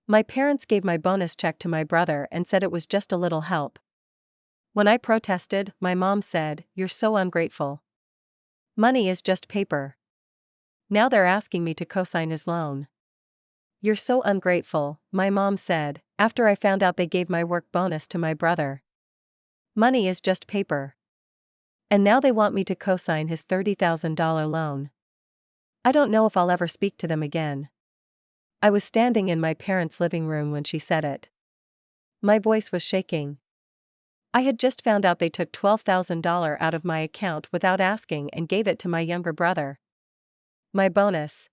My parents gave my bonus check to my brother and said it was just a little help. When I protested, my mom said, "You're so ungrateful. Money is just paper." Now they're asking me to co-sign his loan. "You're so ungrateful," my mom said, after I found out they gave my work bonus to my brother. "Money is just paper." And now they want me to co-sign his $30,000 loan. I don't know if I'll ever speak to them again. I was standing in my parents' living room when she said it. My voice was shaking. I had just found out they took $12,000 out of my account without asking and gave it to my younger brother. My bonus.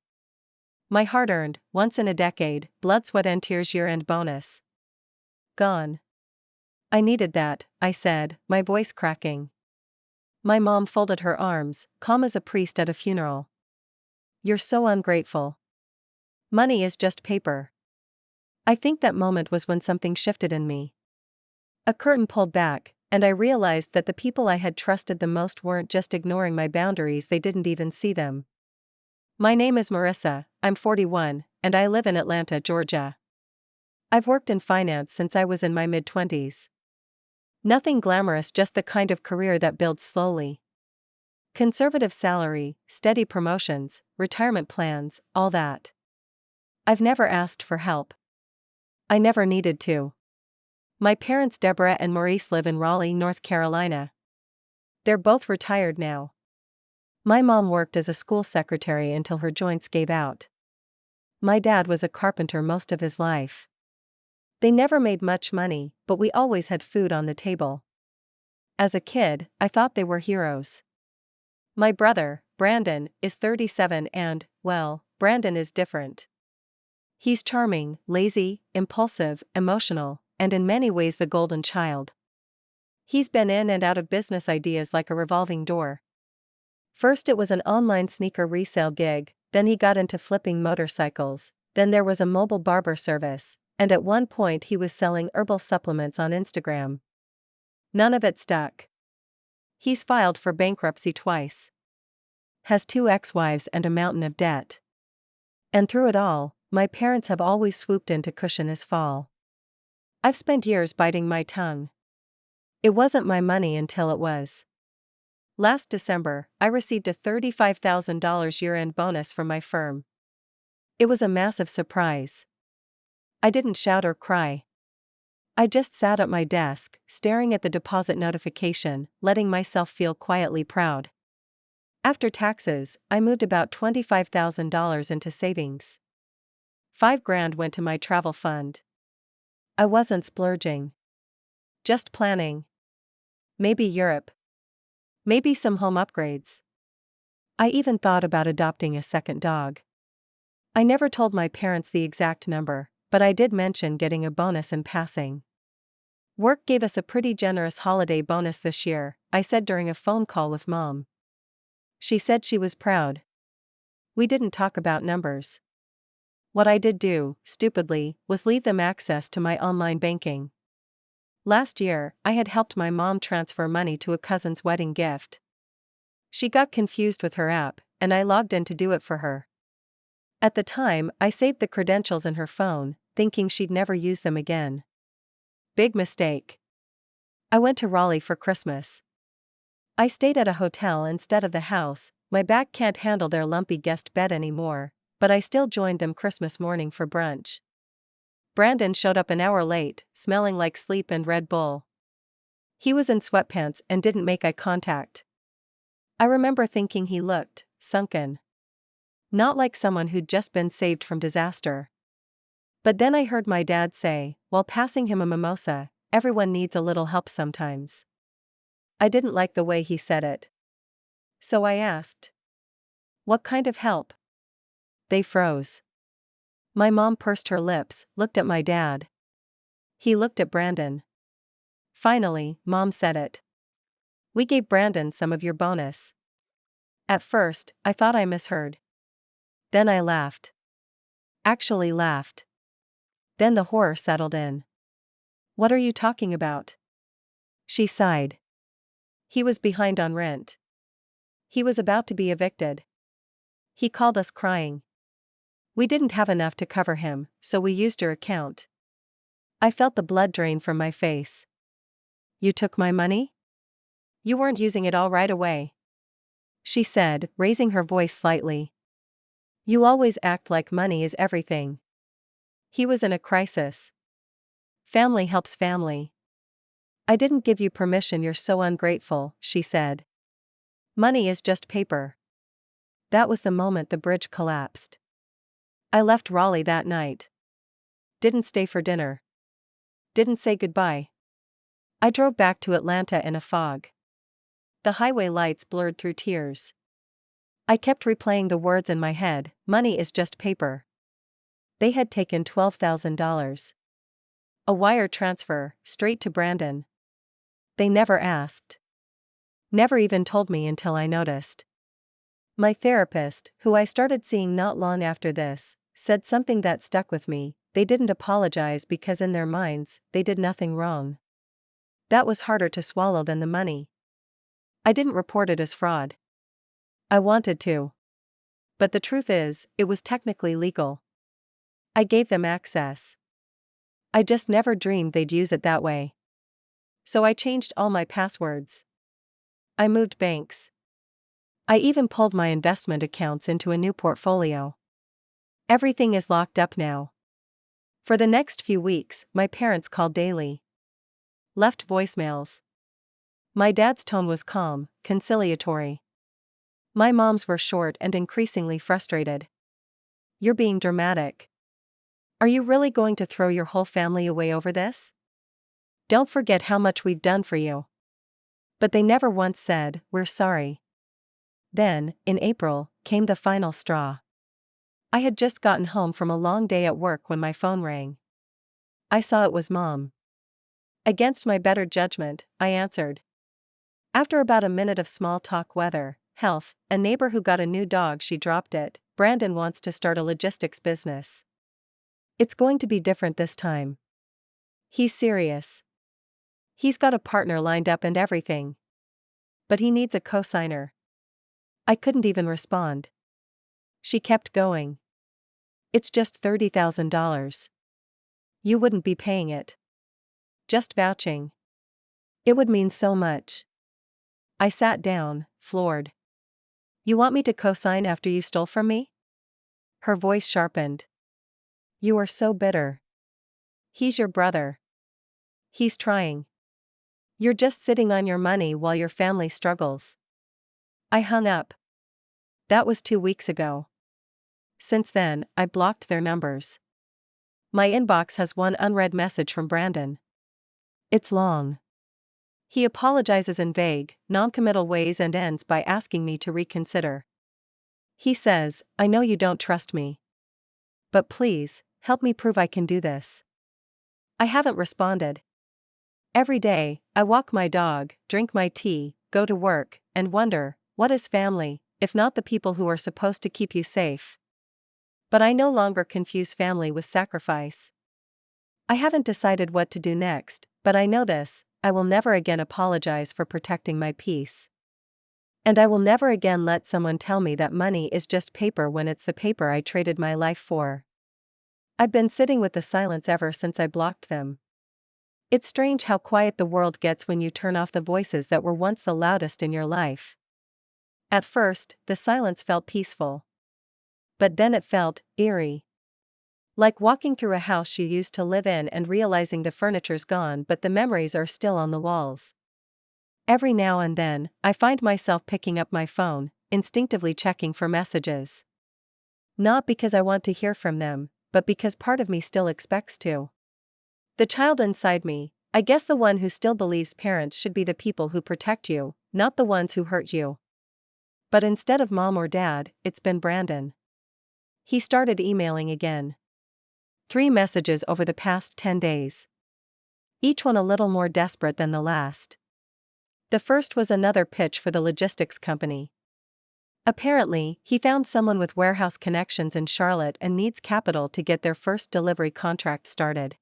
My hard-earned, once in a decade, blood, sweat and tears year-end bonus. Gone. "I needed that," I said, my voice cracking. My mom folded her arms, calm as a priest at a funeral. "You're so ungrateful. Money is just paper." I think that moment was when something shifted in me. A curtain pulled back, and I realized that the people I had trusted the most weren't just ignoring my boundaries, they didn't even see them. My name is Marissa, I'm 41, and I live in Atlanta, Georgia. I've worked in finance since I was in my mid-20s. Nothing glamorous, just the kind of career that builds slowly. Conservative salary, steady promotions, retirement plans, all that. I've never asked for help. I never needed to. My parents Deborah and Maurice live in Raleigh, North Carolina. They're both retired now. My mom worked as a school secretary until her joints gave out. My dad was a carpenter most of his life. They never made much money, but we always had food on the table. As a kid, I thought they were heroes. My brother, Brandon, is 37 and, well, Brandon is different. He's charming, lazy, impulsive, emotional, and in many ways the golden child. He's been in and out of business ideas like a revolving door. First it was an online sneaker resale gig, then he got into flipping motorcycles, then there was a mobile barber service, and at one point he was selling herbal supplements on Instagram. None of it stuck. He's filed for bankruptcy twice. Has 2 ex-wives and a mountain of debt. And through it all, my parents have always swooped in to cushion his fall. I've spent years biting my tongue. It wasn't my money until it was. Last December, I received a $35,000 year-end bonus from my firm. It was a massive surprise. I didn't shout or cry. I just sat at my desk, staring at the deposit notification, letting myself feel quietly proud. After taxes, I moved about $25,000 into savings. $5,000 went to my travel fund. I wasn't splurging. Just planning. Maybe Europe. Maybe some home upgrades. I even thought about adopting a second dog. I never told my parents the exact number, but I did mention getting a bonus in passing. "Work gave us a pretty generous holiday bonus this year," I said during a phone call with Mom. She said she was proud. We didn't talk about numbers. What I did do, stupidly, was leave them access to my online banking. Last year, I had helped my mom transfer money to a cousin's wedding gift. She got confused with her app, and I logged in to do it for her. At the time, I saved the credentials in her phone, thinking she'd never use them again. Big mistake. I went to Raleigh for Christmas. I stayed at a hotel instead of the house. My back can't handle their lumpy guest bed anymore, but I still joined them Christmas morning for brunch. Brandon showed up an hour late, smelling like sleep and Red Bull. He was in sweatpants and didn't make eye contact. I remember thinking he looked sunken. Not like someone who'd just been saved from disaster. But then I heard my dad say, while passing him a mimosa, "Everyone needs a little help sometimes." I didn't like the way he said it. So I asked, "What kind of help?" They froze. My mom pursed her lips, looked at my dad. He looked at Brandon. Finally, Mom said it. "We gave Brandon some of your bonus." At first, I thought I misheard. Then I laughed. Actually laughed. Then the horror settled in. "What are you talking about?" She sighed. "He was behind on rent. He was about to be evicted. He called us crying. We didn't have enough to cover him, so we used your account. I felt the blood drain from my face. You took my money? You weren't using it all right away, she said, raising her voice slightly. You always act like money is everything. He was in a crisis. Family helps family. I didn't give you permission, you're so ungrateful, she said. Money is just paper. That was the moment the bridge collapsed. I left Raleigh that night. Didn't stay for dinner. Didn't say goodbye. I drove back to Atlanta in a fog. The highway lights blurred through tears. I kept replaying the words in my head, money is just paper. They had taken $12,000. A wire transfer, straight to Brandon. They never asked. Never even told me until I noticed. My therapist, who I started seeing not long after this, said something that stuck with me. They didn't apologize because in their minds, they did nothing wrong. That was harder to swallow than the money. I didn't report it as fraud. I wanted to. But the truth is, it was technically legal. I gave them access. I just never dreamed they'd use it that way. So I changed all my passwords. I moved banks. I even pulled my investment accounts into a new portfolio. Everything is locked up now. For the next few weeks, my parents called daily. Left voicemails. My dad's tone was calm, conciliatory. My mom's were short and increasingly frustrated. You're being dramatic. Are you really going to throw your whole family away over this? Don't forget how much we've done for you. But they never once said, we're sorry. Then, in April, came the final straw. I had just gotten home from a long day at work when my phone rang. I saw it was Mom. Against my better judgment, I answered. After about a minute of small talk, weather, health, a neighbor who got a new dog, she dropped it. Brandon wants to start a logistics business. It's going to be different this time. He's serious. He's got a partner lined up and everything. But he needs a co-signer. I couldn't even respond. She kept going. It's just $30,000. You wouldn't be paying it. Just vouching. It would mean so much. I sat down, floored. You want me to co-sign after you stole from me? Her voice sharpened. You are so bitter. He's your brother. He's trying. You're just sitting on your money while your family struggles. I hung up. That was 2 weeks ago. Since then, I blocked their numbers. My inbox has one unread message from Brandon. It's long. He apologizes in vague, non-committal ways and ends by asking me to reconsider. He says, I know you don't trust me. But please, help me prove I can do this. I haven't responded. Every day, I walk my dog, drink my tea, go to work, and wonder, what is family, if not the people who are supposed to keep you safe? But I no longer confuse family with sacrifice. I haven't decided what to do next, but I know this, I will never again apologize for protecting my peace. And I will never again let someone tell me that money is just paper when it's the paper I traded my life for. I've been sitting with the silence ever since I blocked them. It's strange how quiet the world gets when you turn off the voices that were once the loudest in your life. At first, the silence felt peaceful. But then it felt eerie. Like walking through a house you used to live in and realizing the furniture's gone but the memories are still on the walls. Every now and then, I find myself picking up my phone, instinctively checking for messages. Not because I want to hear from them, but because part of me still expects to. The child inside me, I guess the one who still believes parents should be the people who protect you, not the ones who hurt you. But instead of Mom or Dad, it's been Brandon. He started emailing again. 3 messages over the past 10 days. Each one a little more desperate than the last. The first was another pitch for the logistics company. Apparently, he found someone with warehouse connections in Charlotte and needs capital to get their first delivery contract started.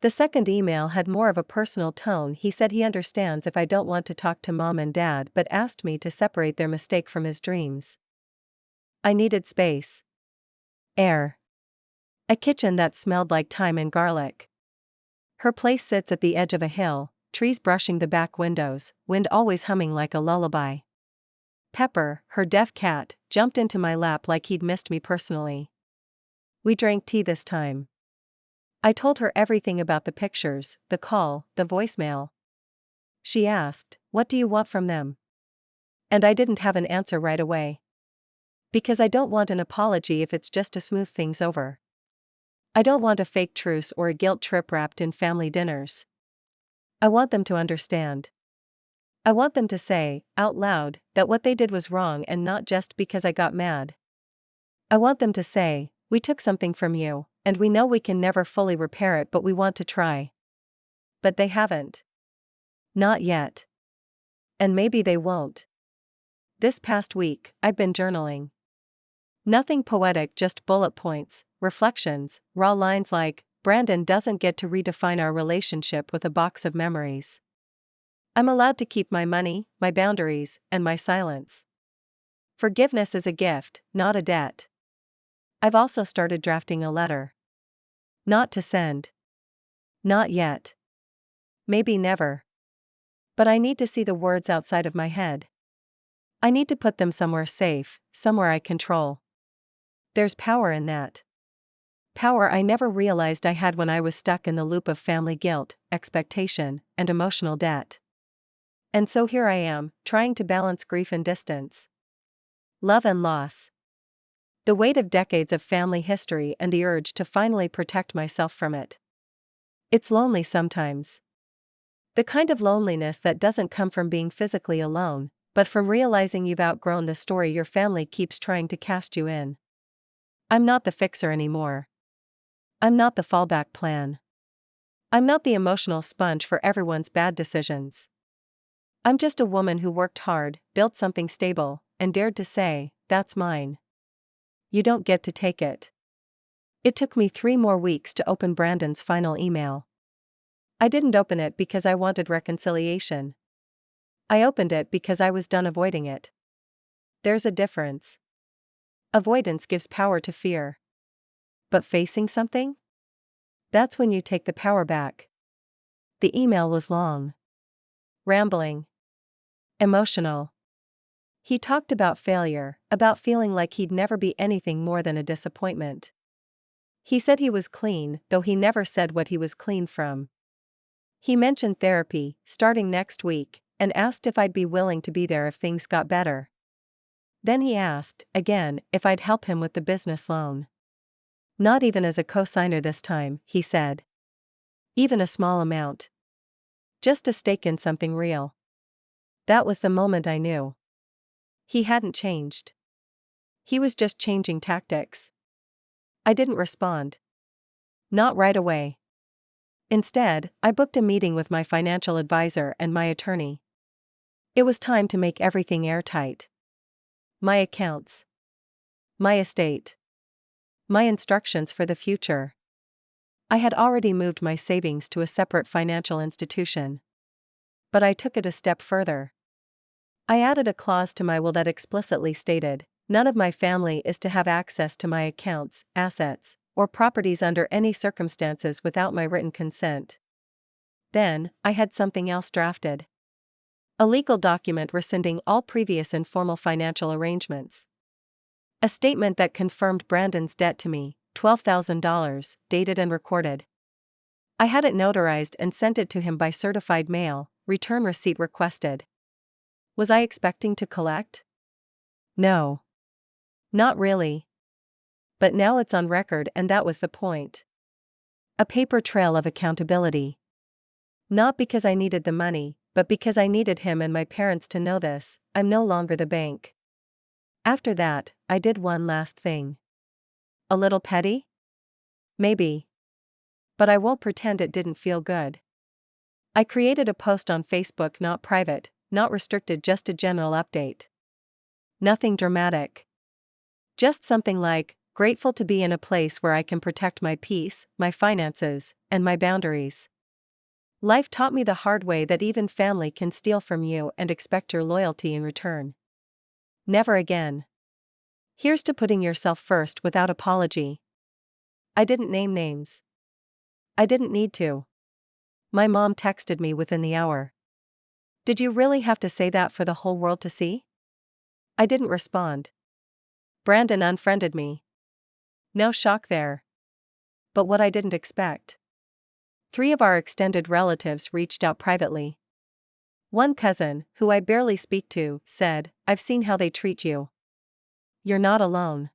The second email had more of a personal tone. He said he understands if I don't want to talk to Mom and Dad but asked me to separate their mistake from his dreams. I needed space. Air. A kitchen that smelled like thyme and garlic. Her place sits at the edge of a hill, trees brushing the back windows, wind always humming like a lullaby. Pepper, her deaf cat, jumped into my lap like he'd missed me personally. We drank tea this time. I told her everything about the pictures, the call, the voicemail. She asked, "What do you want from them?" And I didn't have an answer right away. Because I don't want an apology if it's just to smooth things over. I don't want a fake truce or a guilt trip wrapped in family dinners. I want them to understand. I want them to say, out loud, that what they did was wrong and not just because I got mad. I want them to say, "We took something from you, and we know we can never fully repair it, but we want to try." But they haven't. Not yet. And maybe they won't. This past week, I've been journaling. Nothing poetic, just bullet points, reflections, raw lines like, "Brandon doesn't get to redefine our relationship with a box of memories. I'm allowed to keep my money, my boundaries, and my silence. Forgiveness is a gift, not a debt." I've also started drafting a letter. Not to send. Not yet. Maybe never. But I need to see the words outside of my head. I need to put them somewhere safe, somewhere I control. There's power in that. Power I never realized I had when I was stuck in the loop of family guilt, expectation, and emotional debt. And so here I am, trying to balance grief and distance. Love and loss. The weight of decades of family history and the urge to finally protect myself from it. It's lonely sometimes. The kind of loneliness that doesn't come from being physically alone, but from realizing you've outgrown the story your family keeps trying to cast you in. I'm not the fixer anymore. I'm not the fallback plan. I'm not the emotional sponge for everyone's bad decisions. I'm just a woman who worked hard, built something stable, and dared to say, "That's mine. You don't get to take it." It took me 3 more weeks to open Brandon's final email. I didn't open it because I wanted reconciliation. I opened it because I was done avoiding it. There's a difference. Avoidance gives power to fear. But facing something? That's when you take the power back. The email was long. Rambling. Emotional. He talked about failure, about feeling like he'd never be anything more than a disappointment. He said he was clean, though he never said what he was clean from. He mentioned therapy, starting next week, and asked if I'd be willing to be there if things got better. Then he asked, again, if I'd help him with the business loan. Not even as a co-signer this time, he said. Even a small amount. Just a stake in something real. That was the moment I knew. He hadn't changed. He was just changing tactics. I didn't respond. Not right away. Instead, I booked a meeting with my financial advisor and my attorney. It was time to make everything airtight. My accounts. My estate. My instructions for the future. I had already moved my savings to a separate financial institution. But I took it a step further. I added a clause to my will that explicitly stated, none of my family is to have access to my accounts, assets, or properties under any circumstances without my written consent. Then, I had something else drafted. A legal document rescinding all previous informal financial arrangements. A statement that confirmed Brandon's debt to me, $12,000, dated and recorded. I had it notarized and sent it to him by certified mail, return receipt requested. Was I expecting to collect? No. Not really. But now it's on record, and that was the point. A paper trail of accountability. Not because I needed the money, but because I needed him and my parents to know this, I'm no longer the bank. After that, I did one last thing. A little petty? Maybe. But I won't pretend it didn't feel good. I created a post on Facebook, not private, not restricted, just a general update. Nothing dramatic. Just something like, grateful to be in a place where I can protect my peace, my finances, and my boundaries. Life taught me the hard way that even family can steal from you and expect your loyalty in return. Never again. Here's to putting yourself first without apology. I didn't name names. I didn't need to. My mom texted me within the hour. Did you really have to say that for the whole world to see? I didn't respond. Brandon unfriended me. No shock there. But what I didn't expect. 3 of our extended relatives reached out privately. One cousin, who I barely speak to, said, "I've seen how they treat you. You're not alone."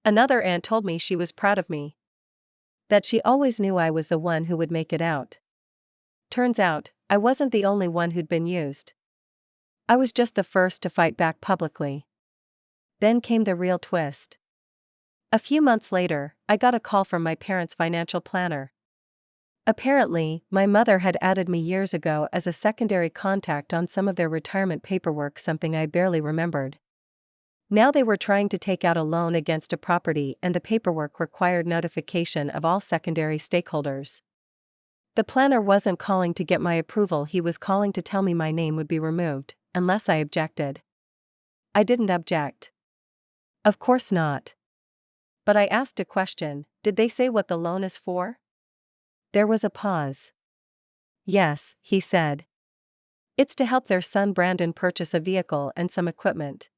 Another aunt told me she was proud of me. That she always knew I was the one who would make it out. Turns out, I wasn't the only one who'd been used. I was just the first to fight back publicly. Then came the real twist. A few months later, I got a call from my parents' financial planner. Apparently, my mother had added me years ago as a secondary contact on some of their retirement paperwork, something I barely remembered. Now they were trying to take out a loan against a property, and the paperwork required notification of all secondary stakeholders. The planner wasn't calling to get my approval, he was calling to tell me my name would be removed, unless I objected. I didn't object. Of course not. But I asked a question: did they say what the loan is for? There was a pause. Yes, he said. It's to help their son Brandon purchase a vehicle and some equipment.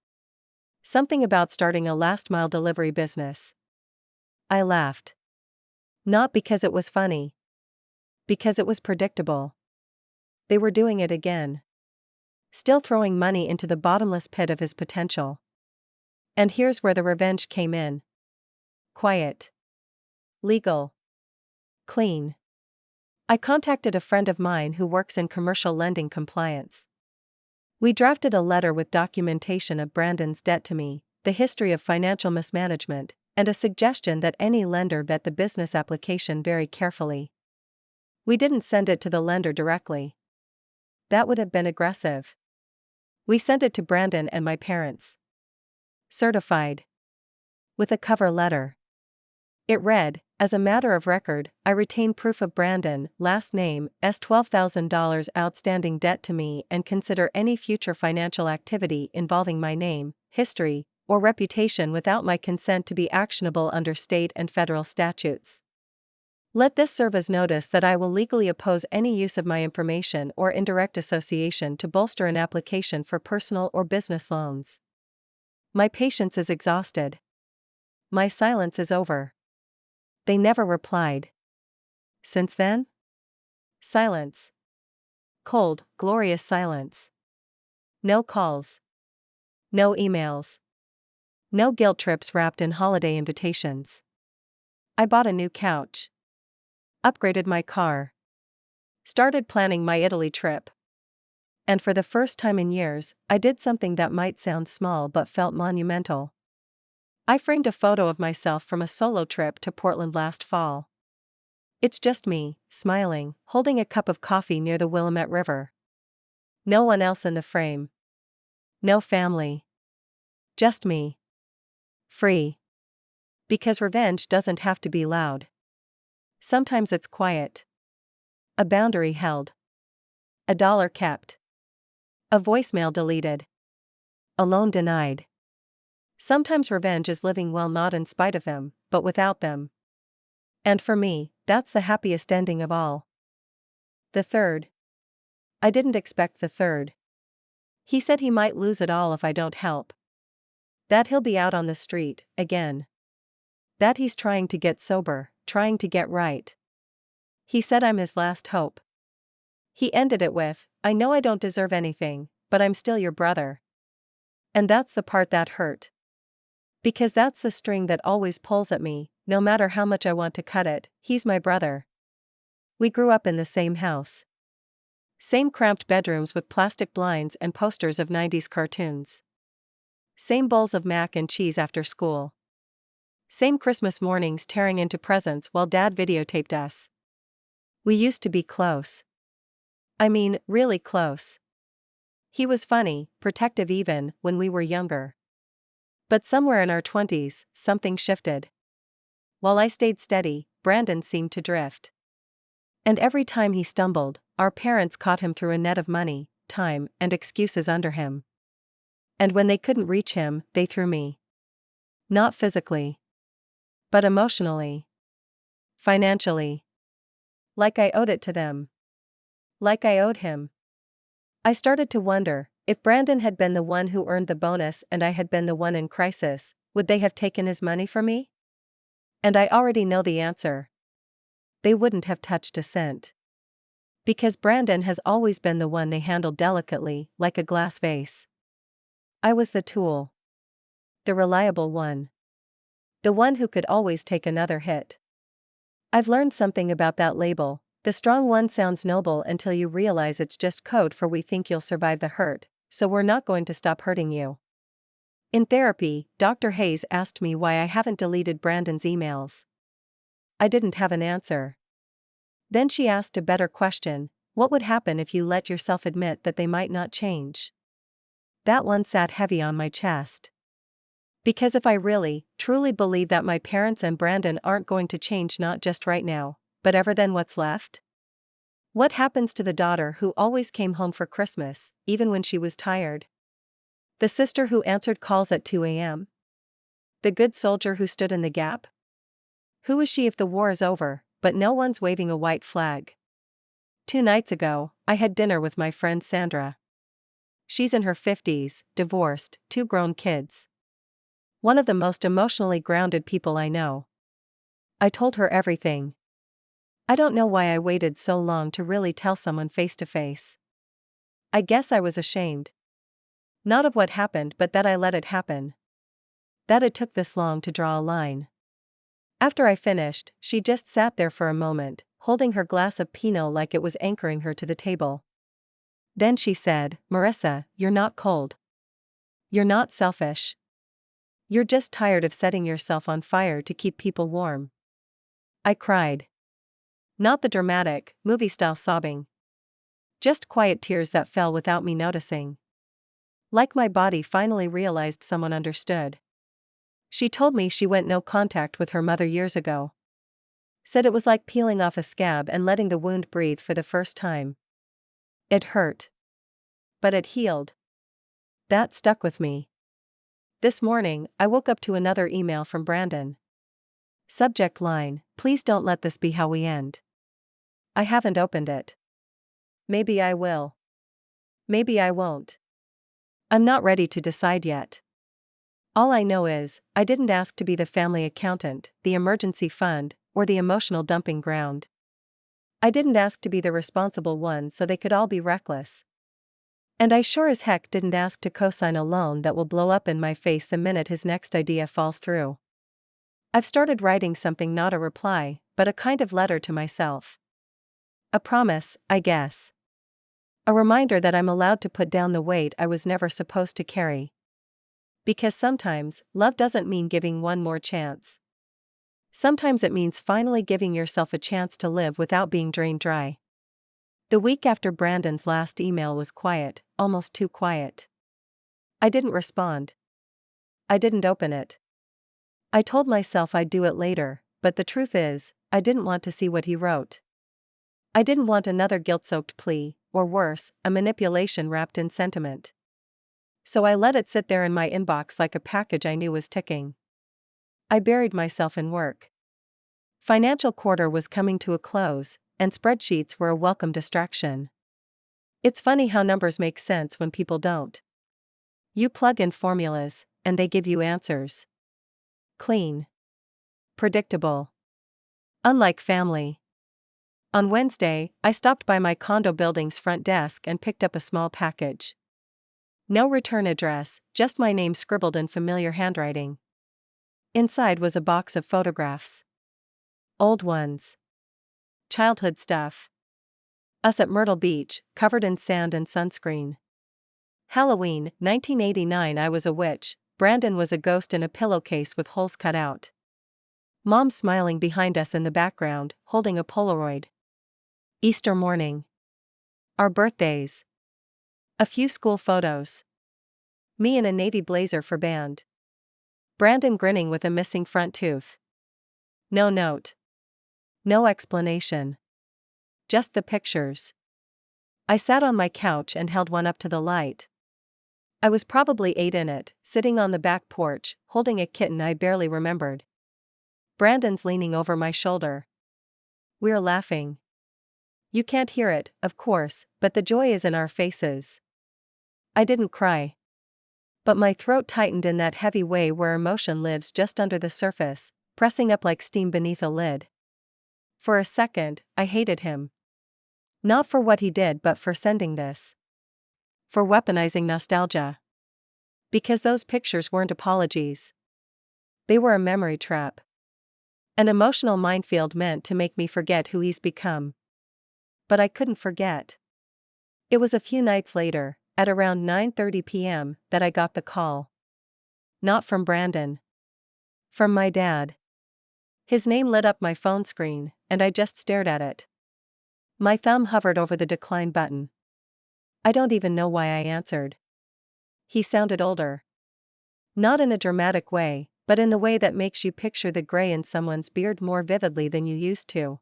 Something about starting a last-mile delivery business. I laughed. Not because it was funny. Because it was predictable. They were doing it again. Still throwing money into the bottomless pit of his potential. And here's where the revenge came in. Quiet. Legal. Clean. I contacted a friend of mine who works in commercial lending compliance. We drafted a letter with documentation of Brandon's debt to me, the history of financial mismanagement, and a suggestion that any lender vet the business application very carefully. We didn't send it to the lender directly. That would have been aggressive. We sent it to Brandon and my parents. Certified. With a cover letter. It read, "As a matter of record, I retain proof of Brandon, last name, s $12,000 outstanding debt to me, and consider any future financial activity involving my name, history, or reputation without my consent to be actionable under state and federal statutes. Let this serve as notice that I will legally oppose any use of my information or indirect association to bolster an application for personal or business loans. My patience is exhausted. My silence is over." They never replied. Since then? Silence. Cold, glorious silence. No calls. No emails. No guilt trips wrapped in holiday invitations. I bought a new couch. Upgraded my car. Started planning my Italy trip. And for the first time in years, I did something that might sound small but felt monumental. I framed a photo of myself from a solo trip to Portland last fall. It's just me, smiling, holding a cup of coffee near the Willamette River. No one else in the frame. No family. Just me. Free. Because revenge doesn't have to be loud. Sometimes it's quiet. A boundary held. A dollar kept. A voicemail deleted. A loan denied. Sometimes revenge is living well, not in spite of them, but without them. And for me, that's the happiest ending of all. The third. I didn't expect the third. He said he might lose it all if I don't help. That he'll be out on the street, again. That he's trying to get sober, trying to get right. He said I'm his last hope. He ended it with, "I know I don't deserve anything, but I'm still your brother." And that's the part that hurt. Because that's the string that always pulls at me, no matter how much I want to cut it. He's my brother. We grew up in the same house. Same cramped bedrooms with plastic blinds and posters of 90s cartoons. Same bowls of mac and cheese after school. Same Christmas mornings tearing into presents while Dad videotaped us. We used to be close. I mean, really close. He was funny, protective even when we were younger. But somewhere in our 20s, something shifted. While I stayed steady, Brandon seemed to drift. And every time he stumbled, our parents caught him through a net of money, time, and excuses under him. And when they couldn't reach him, they threw me. Not physically. But emotionally. Financially. Like I owed it to them. Like I owed him. I started to wonder, if Brandon had been the one who earned the bonus and I had been the one in crisis, would they have taken his money from me? And I already know the answer. They wouldn't have touched a cent. Because Brandon has always been the one they handled delicately, like a glass vase. I was the tool. The reliable one. The one who could always take another hit. I've learned something about that label. The strong one sounds noble until you realize it's just code for we think you'll survive the hurt, so we're not going to stop hurting you. In therapy, Dr. Hayes asked me why I haven't deleted Brandon's emails. I didn't have an answer. Then she asked a better question: what would happen if you let yourself admit that they might not change? That one sat heavy on my chest. Because if I really, truly believe that my parents and Brandon aren't going to change, not just right now, but ever, then what's left? What happens to the daughter who always came home for Christmas, even when she was tired? The sister who answered calls at 2 a.m.? The good soldier who stood in the gap? Who is she if the war is over, but no one's waving a white flag? 2 nights ago, I had dinner with my friend Sandra. She's in her 50s, divorced, 2 grown kids. One of the most emotionally grounded people I know. I told her everything. I don't know why I waited so long to really tell someone face to face. I guess I was ashamed. Not of what happened, but that I let it happen. That it took this long to draw a line. After I finished, she just sat there for a moment, holding her glass of Pinot like it was anchoring her to the table. Then she said, "Marissa, you're not cold. You're not selfish. You're just tired of setting yourself on fire to keep people warm." I cried. Not the dramatic, movie-style sobbing. Just quiet tears that fell without me noticing. Like my body finally realized someone understood. She told me she went no contact with her mother years ago. Said it was like peeling off a scab and letting the wound breathe for the first time. It hurt. But it healed. That stuck with me. This morning, I woke up to another email from Brandon. Subject line: "Please don't let this be how we end." I haven't opened it. Maybe I will. Maybe I won't. I'm not ready to decide yet. All I know is, I didn't ask to be the family accountant, the emergency fund, or the emotional dumping ground. I didn't ask to be the responsible one so they could all be reckless. And I sure as heck didn't ask to co-sign a loan that will blow up in my face the minute his next idea falls through. I've started writing something, not a reply, but a kind of letter to myself. A promise, I guess. A reminder that I'm allowed to put down the weight I was never supposed to carry. Because sometimes, love doesn't mean giving one more chance. Sometimes it means finally giving yourself a chance to live without being drained dry. The week after Brandon's last email was quiet, almost too quiet. I didn't respond. I didn't open it. I told myself I'd do it later, but the truth is, I didn't want to see what he wrote. I didn't want another guilt-soaked plea, or worse, a manipulation wrapped in sentiment. So I let it sit there in my inbox like a package I knew was ticking. I buried myself in work. Financial quarter was coming to a close, and spreadsheets were a welcome distraction. It's funny how numbers make sense when people don't. You plug in formulas, and they give you answers. Clean. Predictable. Unlike family. On Wednesday, I stopped by my condo building's front desk and picked up a small package. No return address, just my name scribbled in familiar handwriting. Inside was a box of photographs. Old ones. Childhood stuff. Us at Myrtle Beach, covered in sand and sunscreen. Halloween, 1989. I was a witch. Brandon was a ghost in a pillowcase with holes cut out. Mom smiling behind us in the background, holding a Polaroid. Easter morning. Our birthdays. A few school photos. Me in a navy blazer for band. Brandon grinning with a missing front tooth. No note. No explanation. Just the pictures. I sat on my couch and held one up to the light. I was probably 8 in it, sitting on the back porch, holding a kitten I barely remembered. Brandon's leaning over my shoulder. We're laughing. You can't hear it, of course, but the joy is in our faces. I didn't cry. But my throat tightened in that heavy way where emotion lives just under the surface, pressing up like steam beneath a lid. For a second, I hated him. Not for what he did but for sending this. For weaponizing nostalgia. Because those pictures weren't apologies. They were a memory trap. An emotional minefield meant to make me forget who he's become. But I couldn't forget. It was a few nights later, at around 9:30 p.m., that I got the call. Not from Brandon. From my dad. His name lit up my phone screen, and I just stared at it. My thumb hovered over the decline button. I don't even know why I answered. He sounded older. Not in a dramatic way, but in the way that makes you picture the gray in someone's beard more vividly than you used to.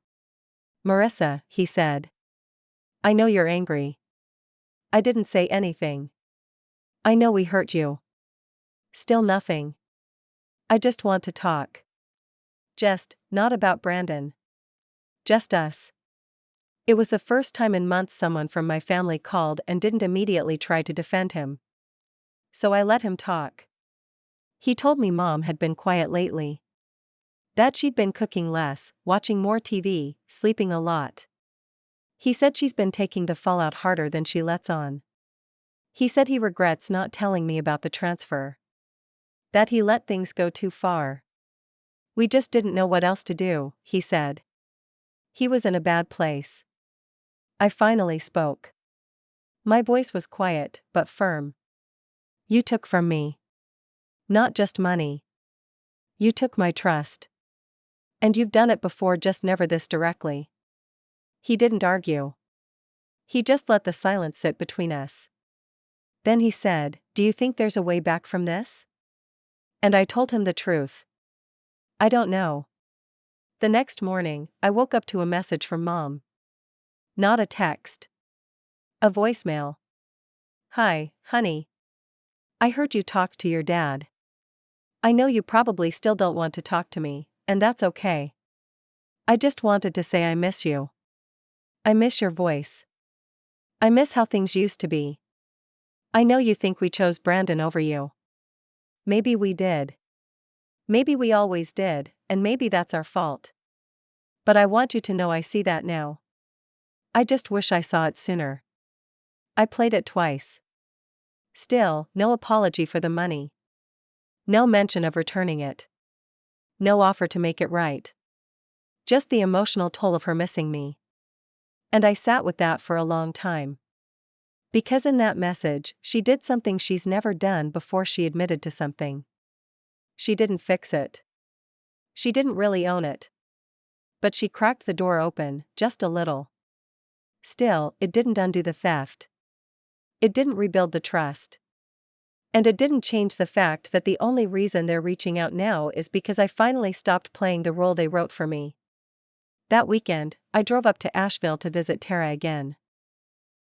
Marissa, he said. I know you're angry. I didn't say anything. I know we hurt you. Still nothing. I just want to talk. Just, not about Brandon. Just us. It was the first time in months someone from my family called and didn't immediately try to defend him. So I let him talk. He told me Mom had been quiet lately. That she'd been cooking less, watching more TV, sleeping a lot. He said she's been taking the fallout harder than she lets on. He said he regrets not telling me about the transfer. That he let things go too far. We just didn't know what else to do, he said. He was in a bad place. I finally spoke. My voice was quiet, but firm. You took from me. Not just money. You took my trust. And you've done it before, just never this directly. He didn't argue. He just let the silence sit between us. Then he said, do you think there's a way back from this? And I told him the truth. I don't know. The next morning, I woke up to a message from Mom. Not a text. A voicemail. Hi, honey. I heard you talked to your dad. I know you probably still don't want to talk to me, and that's okay. I just wanted to say I miss you. I miss your voice. I miss how things used to be. I know you think we chose Brandon over you. Maybe we did. Maybe we always did, and maybe that's our fault. But I want you to know I see that now. I just wish I saw it sooner. I played it twice. Still, no apology for the money. No mention of returning it. No offer to make it right. Just the emotional toll of her missing me. And I sat with that for a long time. Because in that message, she did something she's never done before. She admitted to something. She didn't fix it. She didn't really own it. But she cracked the door open, just a little. Still, it didn't undo the theft. It didn't rebuild the trust. And it didn't change the fact that the only reason they're reaching out now is because I finally stopped playing the role they wrote for me. That weekend, I drove up to Asheville to visit Tara again.